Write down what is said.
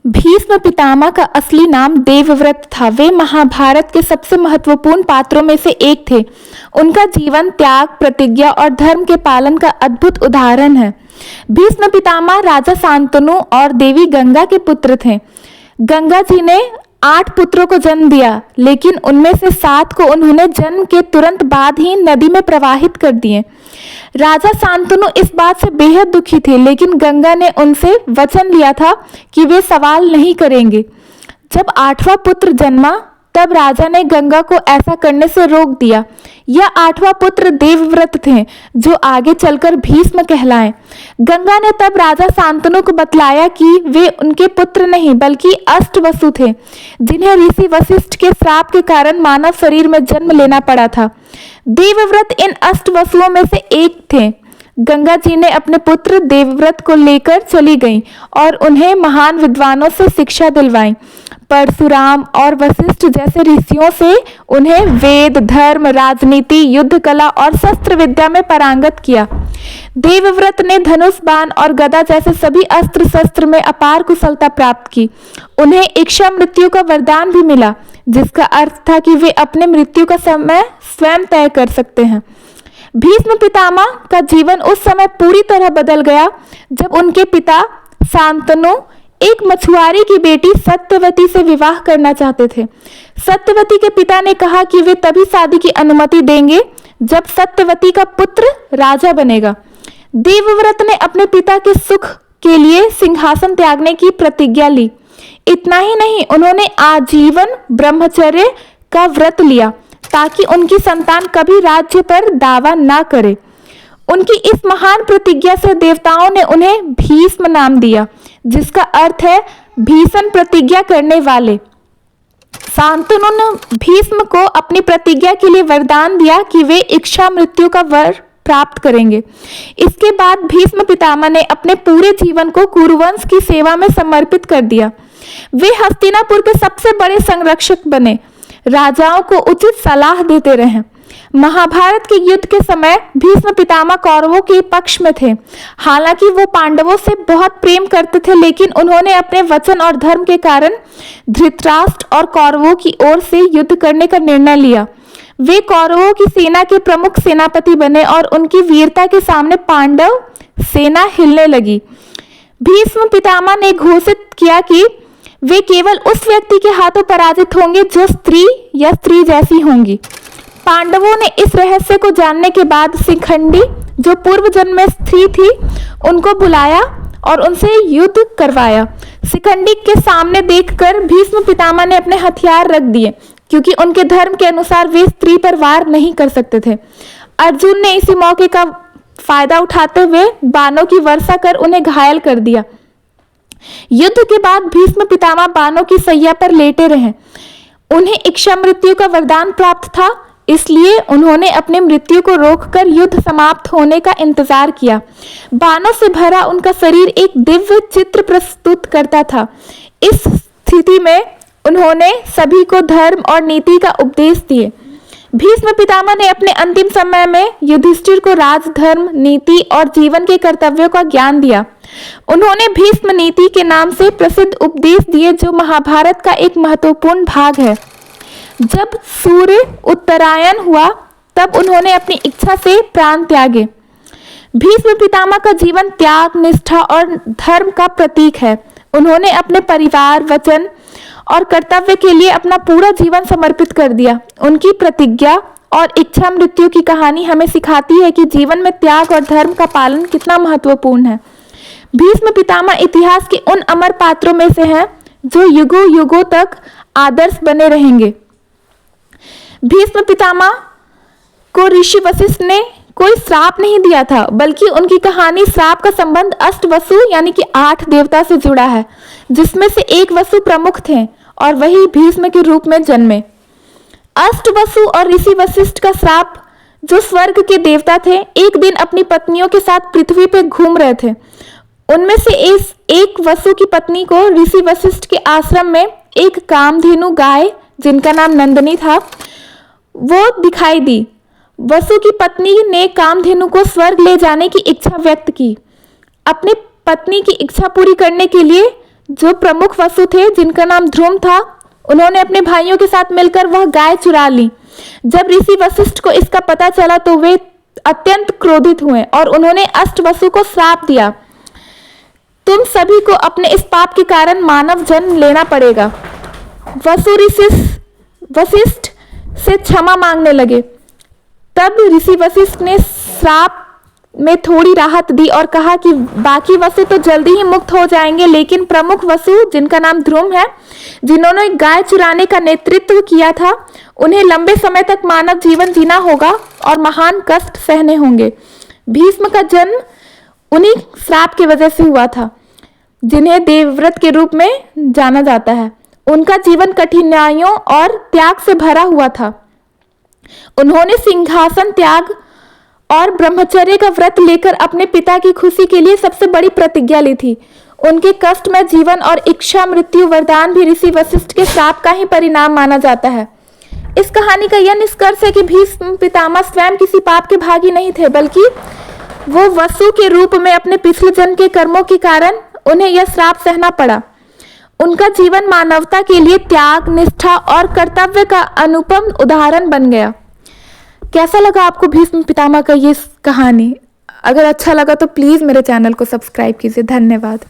भीष्म पितामह का असली नाम देवव्रत था। वे महाभारत के सबसे महत्वपूर्ण पात्रों में से एक थे। उनका जीवन त्याग, प्रतिज्ञा और धर्म के पालन का अद्भुत उदाहरण है। भीष्म पितामह राजा शांतनु और देवी गंगा के पुत्र थे। गंगा जी ने 8 पुत्रों को जन्म दिया, लेकिन उनमें से 7 को उन्होंने जन्म के तुरंत बाद ही नदी में प्रवाहित कर दिए। राजा शांतनु इस बात से बेहद दुखी थे, लेकिन गंगा ने उनसे वचन लिया था कि वे सवाल नहीं करेंगे। जब 8वां पुत्र जन्मा, तब राजा ने गंगा को ऐसा करने से रोक दिया। यह 8वां पुत्र देवव्रत थे, जो आगे चलकर भीष्म कहलाए। गंगा ने तब राजा शांतनु को बतलाया कि वे उनके पुत्र नहीं बल्कि अष्टवसु थे, जिन्हें ऋषि वशिष्ठ के श्राप के कारण मानव शरीर में जन्म लेना पड़ा था। देवव्रत इन अष्टवसुओं में से एक थे। गंगा जी ने अपने पुत्र देवव्रत को लेकर चली गईं और उन्हें महान विद्वानों से शिक्षा दिलवाई। परशुराम और वशिष्ठ जैसे ऋषियों से उन्हें वेद, धर्म, राजनीति, युद्ध कला और शस्त्र विद्या में पारंगत किया। देवव्रत ने धनुष, बाण और गदा जैसे सभी अस्त्र शस्त्र में अपार कुशलता प्राप्त की। उन्हें इच्छा मृत्यु का वरदान भी मिला, जिसका अर्थ था कि वे अपने मृत्यु का समय स्वयं तय कर सकते हैं। भीष्म पितामह का जीवन उस समय पूरी तरह बदल गया जब उनके पिता शांतनु एक मछुआरे की बेटी सत्यवती से विवाह करना चाहते थे। सत्यवती के पिता ने कहा कि वे तभी शादी की अनुमति देंगे जब सत्यवती का पुत्र राजा बनेगा। देवव्रत ने अपने पिता के सुख के लिए सिंहासन त्यागने की प्रतिज्ञा ली। इतना ही नहीं, उन्होंने आजीवन ब्रह्मचर्य का व्रत लिया ताकि उनकी संतान कभी राज्य पर दावा ना करे। उनकी इस महान प्रतिज्ञा से देवताओं ने उन्हें भीष्म नाम दिया, जिसका अर्थ है भीषण प्रतिज्ञा करने वाले। शांतनु ने भीष्म को अपनी प्रतिज्ञा के लिए वरदान दिया कि वे इच्छा मृत्यु का वर प्राप्त करेंगे। इसके बाद भीष्म पितामह ने अपने पूरे जीवन को कुरुवंश की सेवा में समर्पित कर दिया। वे हस्तिनापुर के सबसे बड़े संरक्षक बने, राजाओं को उचित सलाह देते रहे। महाभारत के युद्ध के समय भीष्म पितामह कौरवों के पक्ष में थे। हालांकि वो पांडवों से बहुत प्रेम करते थे, लेकिन उन्होंने अपने वचन और धर्म के कारण धृतराष्ट्र और कौरवों की ओर से युद्ध करने का निर्णय लिया। वे कौरवों की सेना के प्रमुख सेनापति बने और उनकी वीरता के सामने पांडव सेना हिलने लगी। भीष्म पितामह ने घोषित किया कि वे केवल उस व्यक्ति के हाथों पराजित होंगे जो स्त्री या स्त्री जैसी होंगी। पांडवों ने इस रहस्य को जानने के बाद शिखंडी, जो पूर्व जन्म में स्त्री थी, उनको बुलाया और उनसे युद्ध करवाया। शिखंडी के सामने देखकर भीष्म पितामह ने अपने हथियार रख दिए, क्योंकि उनके धर्म के अनुसार वे स्त्री पर वार नहीं कर सकते थे। अर्जुन ने इसी मौके का फायदा उठाते हुए बाणों की वर्षा कर उन्हें घायल कर दिया। युद्ध के बाद भीष्म पितामह बाणों की सैया पर लेटे रहे। उन्हें इच्छा मृत्यु का वरदान प्राप्त था, इसलिए उन्होंने अपने मृत्यु को रोककर युद्ध समाप्त होने का इंतजार किया। बाणों से भरा उनका शरीर एक दिव्य चित्र प्रस्तुत करता था। इस स्थिति में उन्होंने सभी को धर्म और नीति का उपदेश दिए। भीष्म पितामह ने अपने अंतिम समय में युधिष्ठिर को राज, धर्म, नीति और जीवन के कर्तव्यों का ज्ञान दिया। उन्होंने भीष्म नीति के नाम से प्रसिद्ध उपदेश दिए, जो महाभारत का एक महत्वपूर्ण भाग है। जब सूर्य उत्तरायण हुआ, तब उन्होंने अपनी इच्छा से प्राण त्यागे। भीष्म पितामह का जीवन त्याग, निष्ठा और धर्म का प्रतीक है। उन्होंने अपने परिवार, वचन और कर्तव्य के लिए अपना पूरा जीवन समर्पित कर दिया। उनकी प्रतिज्ञा और इच्छा मृत्यु की कहानी हमें सिखाती है कि जीवन में त्याग और धर्म का पालन कितना महत्वपूर्ण है। भीष्म पितामह इतिहास के उन अमर पात्रों में से हैं जो युगों युगों तक आदर्श बने रहेंगे। भीष्म पितामह को ऋषि वशिष्ठ ने कोई श्राप नहीं दिया था, बल्कि उनकी कहानी श्राप का संबंध अष्टवसु यानी कि 8 देवता से जुड़ा है, जिसमें से एक वसु प्रमुख थे और वही भीष्म के रूप में जन्मे। अष्टवसु और ऋषि वशिष्ठ का श्राप, जो स्वर्ग के देवता थे, एक दिन अपनी पत्नियों के साथ पृथ्वी पर घूम रहे थे। उनमें से एक वसु की पत्नी को ऋषि वशिष्ठ के आश्रम में एक कामधेनु गाय, जिनका नाम नंदिनी था, वो दिखाई दी। वसु की पत्नी ने कामधेनु को स्वर्ग ले जाने की इच्छा व्यक्त की। अपनी पत्नी की इच्छा पूरी करने के लिए जो प्रमुख वसु थे जिनका नाम ध्रुव था, उन्होंने अपने भाइयों के साथ मिलकर वह गाय चुरा ली। जब ऋषि वशिष्ठ को इसका पता चला तो वे अत्यंत क्रोधित हुए और उन्होंने अष्टवसु को श्राप दिया, तुम सभी को अपने इस पाप के कारण मानव जन्म लेना पड़ेगा। वशिष्ठ से क्षमा मांगने लगे। तब ऋषि वशिष्ठ ने श्राप में थोड़ी राहत दी और कहा कि बाकी वसु तो जल्दी ही मुक्त हो जाएंगे, लेकिन प्रमुख वसु जिनका नाम ध्रुव है, जिन्होंने गाय चुराने का नेतृत्व किया था, उन्हें लंबे समय तक मानव जीवन जीना होगा और महान कष्ट सहने होंगे। भीष्म का जन्म उन्हीं श्राप की वजह से हुआ था, जिन्हें देवव्रत के रूप में जाना जाता है। उनका जीवन कठिनाइयों और त्याग से भरा हुआ था। उन्होंने सिंहासन त्याग और ब्रह्मचर्य का व्रत लेकर अपने पिता की खुशी के लिए सबसे बड़ी प्रतिज्ञा ली थी। उनके कष्टमय जीवन और इच्छा मृत्यु वरदान भी ऋषि वशिष्ठ के श्राप का ही परिणाम माना जाता है। इस कहानी का यह निष्कर्ष है कि भीष्म पितामह स्वयं किसी पाप के भागी नहीं थे, बल्कि वो वसु के रूप में अपने पिछले जन्म के कर्मों के कारण उन्हें यह श्राप सहना पड़ा। उनका जीवन मानवता के लिए त्याग, निष्ठा और कर्तव्य का अनुपम उदाहरण बन गया। कैसा लगा आपको भीष्म पितामह का ये कहानी? अगर अच्छा लगा तो प्लीज़ मेरे चैनल को सब्सक्राइब कीजिए। धन्यवाद।